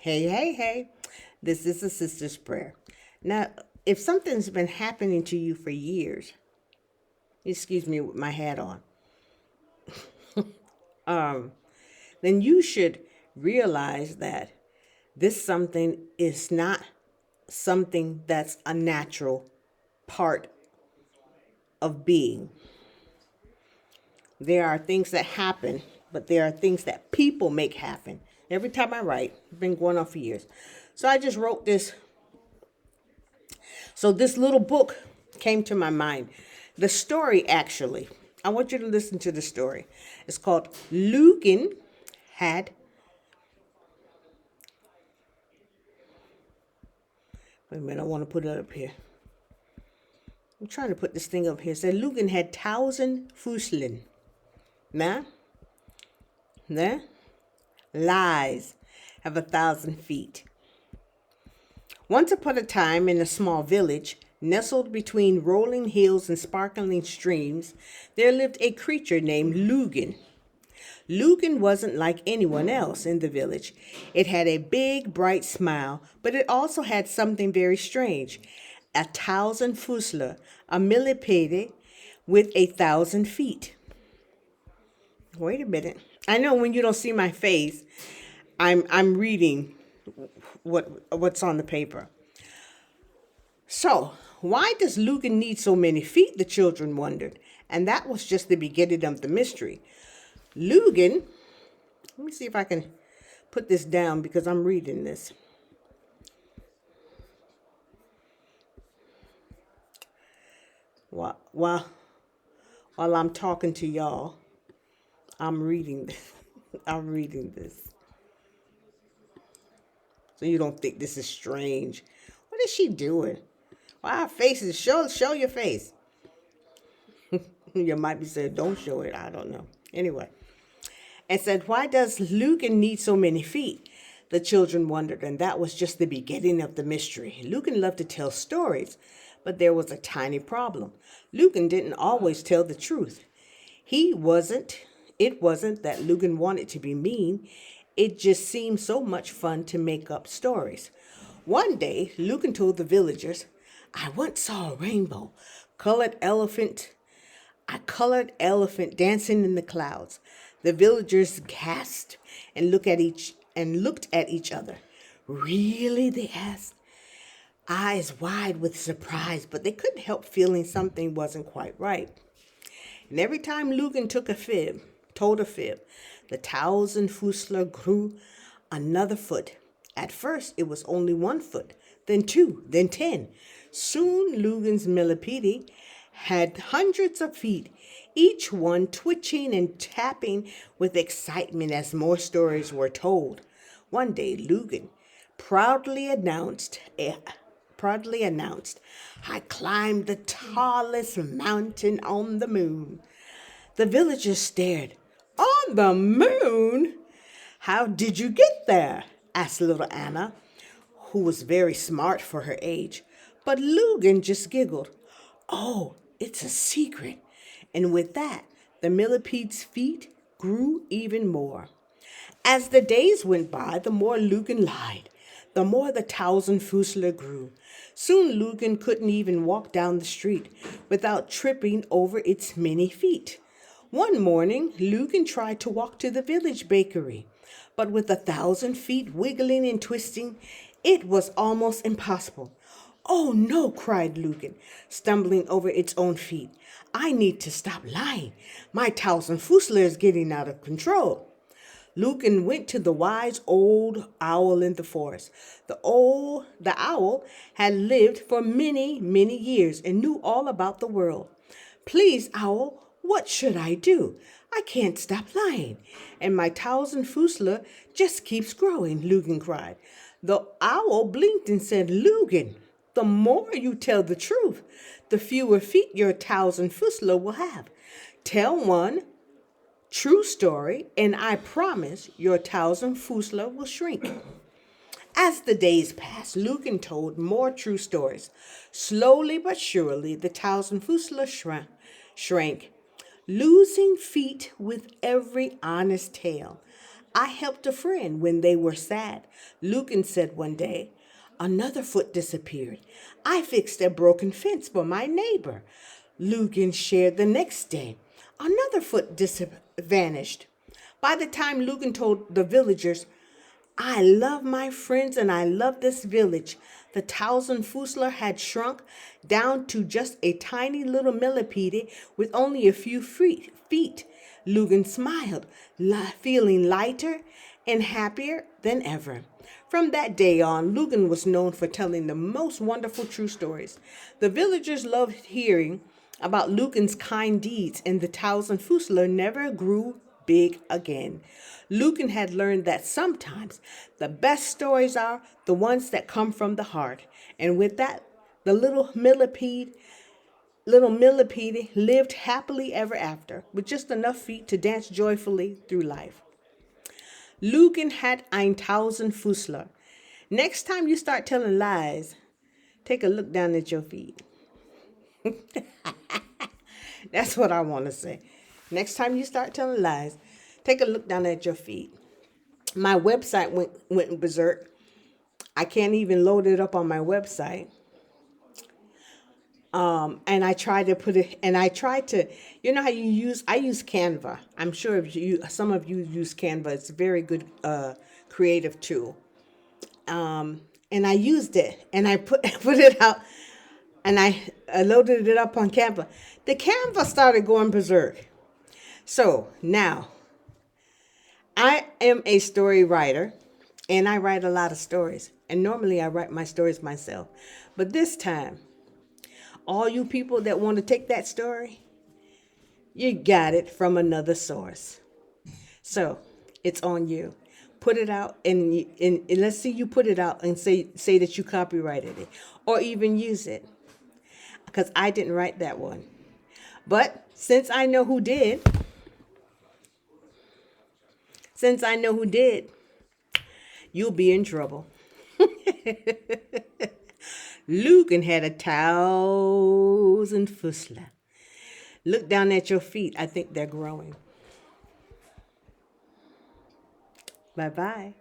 Hey, hey, hey. This is a sister's prayer. Now, if something's been happening to you for years, excuse me with my hat on, then you should realize that this something is not something that's a natural part of being. There are things that happen, but there are things that people make happen. Every time I write, it's been going on for years. So I just wrote this. So this little book came to my mind. The story, actually, I want you to listen to the story. It's called Lugan had. Wait a minute, I want to put it up here. I'm trying to put this thing up here. It said Lugan had Tausenfüßler. Nah, nah. Lies have 1,000 feet. Once upon a time, in a small village, nestled between rolling hills and sparkling streams, there lived a creature named Lugan. Lugan wasn't like anyone else in the village. It had a big, bright smile, but it also had something very strange. A Tausenfüßler, a millipede with 1,000 feet. Wait a minute. I know when you don't see my face, I'm reading what's on the paper. So, why does Lugan need so many feet? The children wondered. And that was just the beginning of the mystery. Lugan, let me see if I can put this down because I'm reading this. While I'm talking to y'all, I'm reading this. I'm reading this. So you don't think this is strange. What is she doing? Why her face is show your face. You might be saying, don't show it. I don't know. Anyway. And said, why does Lucan need so many feet? The children wondered, and that was just the beginning of the mystery. Lucan loved to tell stories, but there was a tiny problem. Lucan didn't always tell the truth. It wasn't that Lucan wanted to be mean. It just seemed so much fun to make up stories. One day, Lucan told the villagers, I once saw a rainbow, colored elephant a colored elephant dancing in the clouds. The villagers gasped and looked at each other. Really? They asked, eyes wide with surprise, but they couldn't help feeling something wasn't quite right. And every time Lugan told a fib, the Tausenfüßler grew another foot. At first, it was only 1 foot, then 2, then 10. Soon, Lugan's millipede had hundreds of feet, each one twitching and tapping with excitement as more stories were told. One day, Lugan proudly announced, I climbed the tallest mountain on the moon. The villagers stared. On the moon? How did you get there? Asked little Anna, who was very smart for her age. But Lugan just giggled. Oh, it's a secret. And with that, the millipede's feet grew even more. As the days went by, the more Lugan lied, the more the Tausenfüßler grew. Soon Lugan couldn't even walk down the street without tripping over its many feet. One morning, Lugan tried to walk to the village bakery, but with 1,000 feet wiggling and twisting, it was almost impossible. Oh no, cried Lugan, stumbling over its own feet. I need to stop lying. My Tausenfüßler is getting out of control. Lucan went to the wise old owl in the forest. The owl had lived for many, many years and knew all about the world. Please, owl, what should I do? I can't stop lying, and my Tausenfüßler just keeps growing, Lugan cried. The owl blinked and said, Lugan, the more you tell the truth, the fewer feet your Tausenfüßler will have. Tell one true story, and I promise your Tausenfüßler will shrink. As the days passed, Lucan told more true stories. Slowly but surely, the Tausenfüßler shrank, losing feet with every honest tale. I helped a friend when they were sad. Lucan said one day. Another foot disappeared. I fixed a broken fence for my neighbor. Lucan shared the next day. Another foot vanished. By the time Lucan told the villagers, I love my friends and I love this village, the Tausenfüßler had shrunk down to just a tiny little millipede with only a few feet. Lugan smiled, feeling lighter and happier than ever. From that day on, Lugan was known for telling the most wonderful true stories. The villagers loved hearing about Lucan's kind deeds, and the Tausenfüßler never grew big again. Lucan had learned that sometimes the best stories are the ones that come from the heart. And with that, the little millipede lived happily ever after, with just enough feet to dance joyfully through life. Lucan hat ein Tausenfüßler. Next time you start telling lies, take a look down at your feet. That's what I want to say. Next time you start telling lies, take a look down at your feet. My website went berserk. I can't even load it up on my website. And I tried to put it, and I tried to, you know how I use Canva. I'm sure if some of you use Canva. It's a very good creative tool. And I used it, and I put it out, and I loaded it up on Canva. The Canva started going berserk. So now, I am a story writer, and I write a lot of stories. And normally I write my stories myself. But this time, all you people that want to take that story, you got it from another source. So it's on you. Put it out, and let's see you put it out and say that you copyrighted it, or even use it, because I didn't write that one. But since I know who did, you'll be in trouble. Lucan had a Tausenfüßler. Look down at your feet. I think they're growing. Bye-bye.